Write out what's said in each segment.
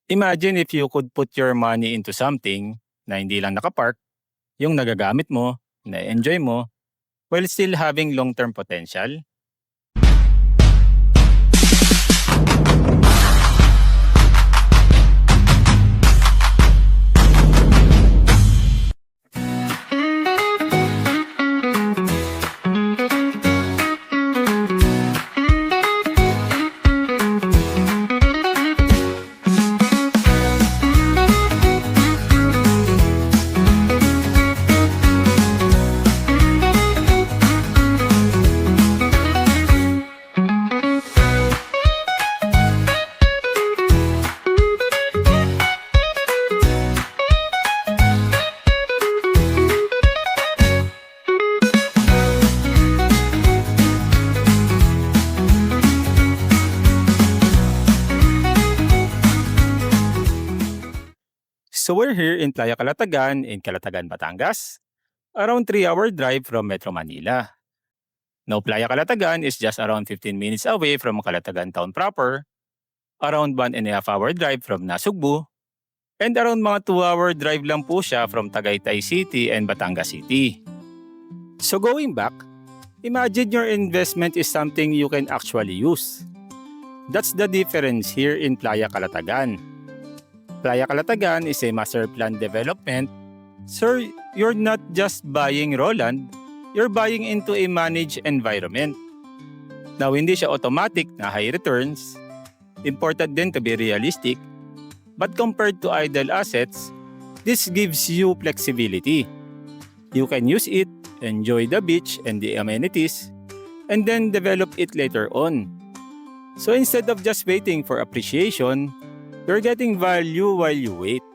Imagine if you could put your money into something na hindi lang nakapark, yung nagagamit mo, na-enjoy mo, while still having long-term potential. So we're here in Playa Calatagan in Calatagan, Batangas, around 3-hour drive from Metro Manila. Now Playa Calatagan is just around 15 minutes away from Calatagan town proper, around 1.5-hour drive from Nasugbu, and around mga 2-hour drive lang po siya from Tagaytay City and Batangas City. So going back, imagine your investment is something you can actually use. That's the difference here in Playa Calatagan. Playa Calatagan is a master plan development. So you're not just buying raw land, you're buying into a managed environment. Now hindi siya automatic na high returns. Important din to be realistic. But compared to idle assets, this gives you flexibility. You can use it, enjoy the beach and the amenities, and then develop it later on. So instead of just waiting for appreciation, you're getting value while you wait.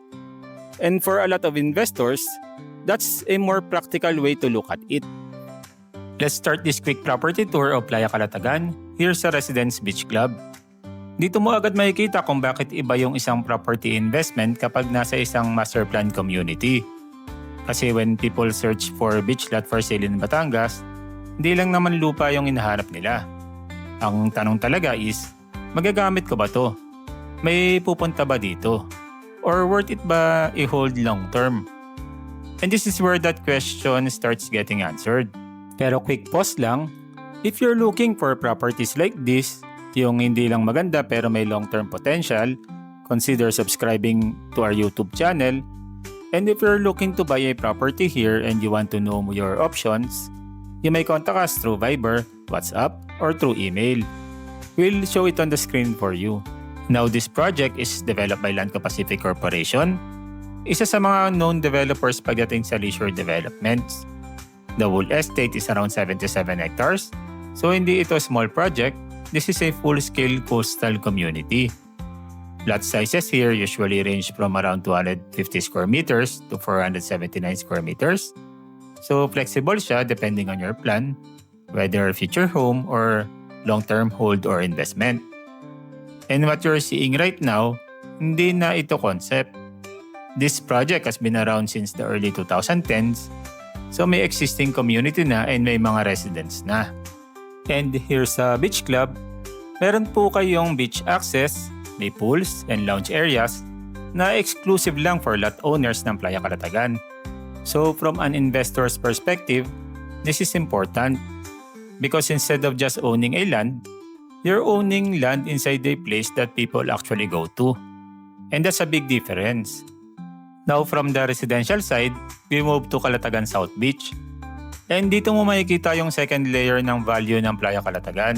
And for a lot of investors, that's a more practical way to look at it. Let's start this quick property tour of Playa Calatagan here sa Residence Beach Club. Dito mo agad makikita kung bakit iba yung isang property investment kapag nasa isang master plan community. Kasi when people search for beach lot for sale in Batangas, hindi lang naman lupa yung hinahanap nila. Ang tanong talaga is, magagamit ko ba to? May pupunta ba dito? Or worth it ba i-hold long term? And this is where that question starts getting answered. Pero quick pause lang, if you're looking for properties like this, yung hindi lang maganda pero may long-term potential, consider subscribing to our YouTube channel. And if you're looking to buy a property here and you want to know your options, you may contact us through Viber, WhatsApp, or through email. We'll show it on the screen for you. Now this project is developed by Landco Pacific Corporation, isa sa mga known developers pagdating sa leisure developments. The whole estate is around 77 hectares, so hindi ito small project, this is a full-scale coastal community. Lot sizes here usually range from around 250 square meters to 479 square meters. So flexible siya depending on your plan, whether future home or long-term hold or investment. And what you're seeing right now, hindi na ito concept. This project has been around since the early 2010s, so may existing community na and may mga residents na. And here sa Beach Club, meron po kayong beach access, may pools and lounge areas na exclusive lang for lot owners ng Playa Calatagan. So from an investor's perspective, this is important because instead of just owning a land, you're owning land inside a place that people actually go to. And that's a big difference. Now from the residential side, we move to Calatagan South Beach. And dito mo makikita yung second layer ng value ng Playa Calatagan.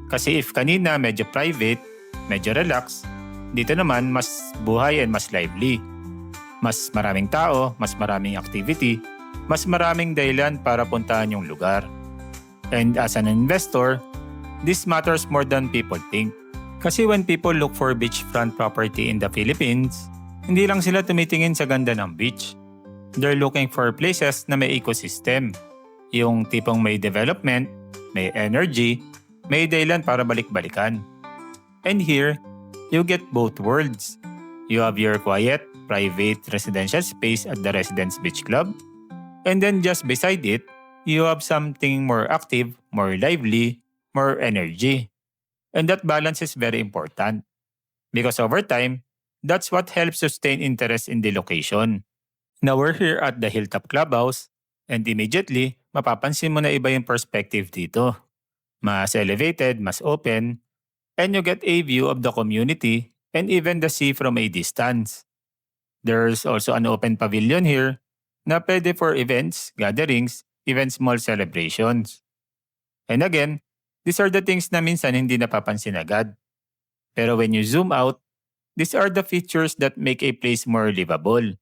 Kasi if kanina medyo private, medyo relax, dito naman mas buhay and mas lively. Mas maraming tao, mas maraming activity, mas maraming dahilan para puntahan yung lugar. And as an investor, this matters more than people think. Kasi when people look for beachfront property in the Philippines, hindi lang sila tumitingin sa ganda ng beach. They're looking for places na may ecosystem. Yung tipong may development, may energy, may dahilan para balik-balikan. And here, you get both worlds. You have your quiet, private residential space at the Residence Beach Club. And then just beside it, you have something more active, more lively, more energy. And that balance is very important. Because over time, That's what helps sustain interest in the location. Now we're here at the Hilltop Clubhouse and immediately mapapansin mo na iba yung perspective dito. Mas elevated, mas open, and you get a view of the community and even the sea from a distance. There's also an open pavilion here na pwede for events, gatherings, even small celebrations. And again, these are the things na minsan hindi napapansin agad. Pero when you zoom out, these are the features that make a place more livable.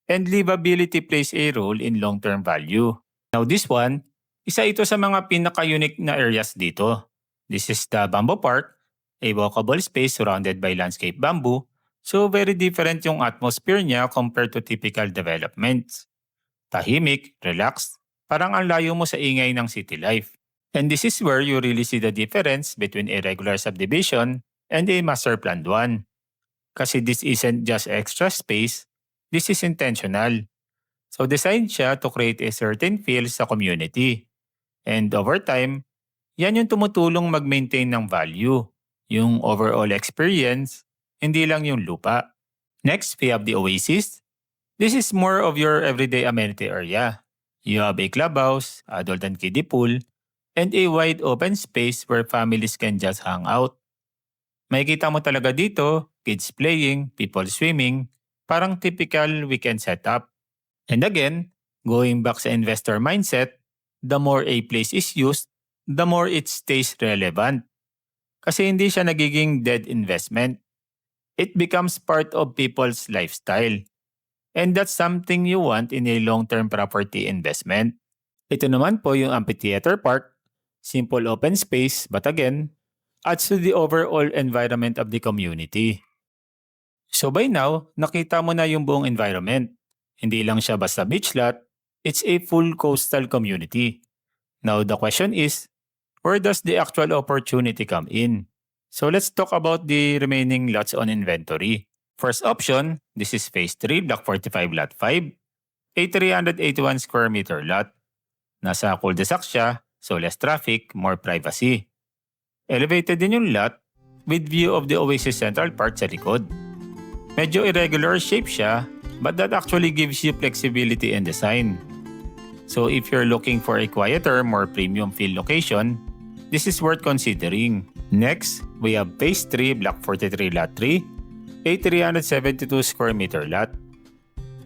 And livability plays a role in long-term value. Now this one, isa ito sa mga pinaka-unique na areas dito. This is the Bamboo Park, a walkable space surrounded by landscape bamboo. So very different yung atmosphere niya compared to typical developments. Tahimik, relaxed, parang ang layo mo sa ingay ng city life. And this is where you really see the difference between a regular subdivision and a master planned one. Kasi this isn't just extra space, this is intentional. So designed siya to create a certain feel sa community. And over time, yan yung tumutulong mag-maintain ng value, yung overall experience, hindi lang yung lupa. Next, we have the Oasis. This is more of your everyday amenity area. You have a clubhouse, adult and kiddie pool, and a wide open space where families can just hang out. Makikita mo talaga dito, kids playing, people swimming, parang typical weekend setup. And again, going back sa investor mindset, the more a place is used, the more it stays relevant. Kasi hindi siya nagiging dead investment. It becomes part of people's lifestyle. And that's something you want in a long-term property investment. Ito naman po yung amphitheater park, simple open space but again, adds to the overall environment of the community. So by now, nakita mo na yung buong environment. Hindi lang siya basta beach lot, it's a full coastal community. Now the question is, where does the actual opportunity come in? So let's talk about the remaining lots on inventory. First option, this is Phase 3, Block 45, Lot 5, a 381 square meter lot. Nasa cul-de-sac siya, so less traffic, more privacy. Elevated din yung lot with view of the Oasis Central Park sa likod. Medyo irregular shape siya, but that actually gives you flexibility in design. So if you're looking for a quieter, more premium feel location, this is worth considering. Next, we have Phase 3, Block 43, Lot 3, a 372 square meter lot.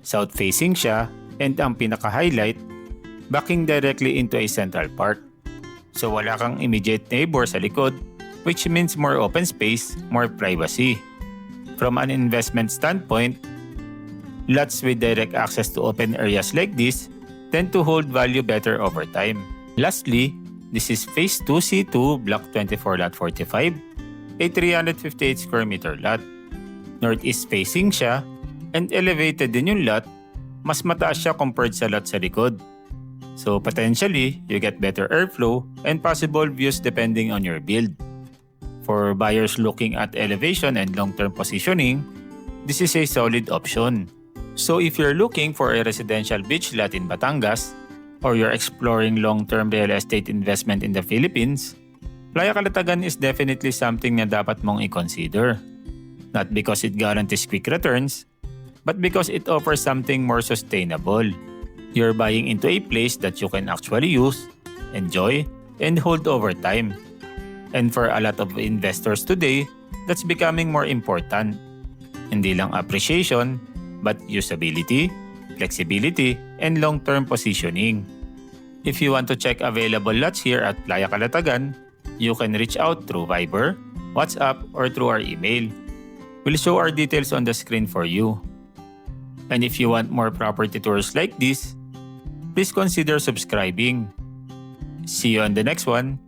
South facing siya and ang pinaka-highlight, backing directly into a central park. So wala kang immediate neighbor sa likod, which means more open space, more privacy. From an investment standpoint, lots with direct access to open areas like this tend to hold value better over time. Lastly, this is Phase 2C2, Block 24, Lot 45, a 358 square meter lot. Northeast facing siya and elevated din yung lot, mas mataas siya compared sa lot sa likod. So potentially, you get better airflow and possible views depending on your build. For buyers looking at elevation and long-term positioning, this is a solid option. So if you're looking for a residential beach lot in Batangas, or you're exploring long-term real estate investment in the Philippines, Playa Calatagan is definitely something na dapat mong i-consider. Not because it guarantees quick returns, but because it offers something more sustainable. You're buying into a place that you can actually use, enjoy, and hold over time. And for a lot of investors today, that's becoming more important. Hindi lang appreciation, but usability, flexibility, and long-term positioning. If you want to check available lots here at Playa Calatagan, you can reach out through Viber, WhatsApp, or through our email. We'll show our details on the screen for you. And if you want more property tours like this, please consider subscribing. See you on the next one.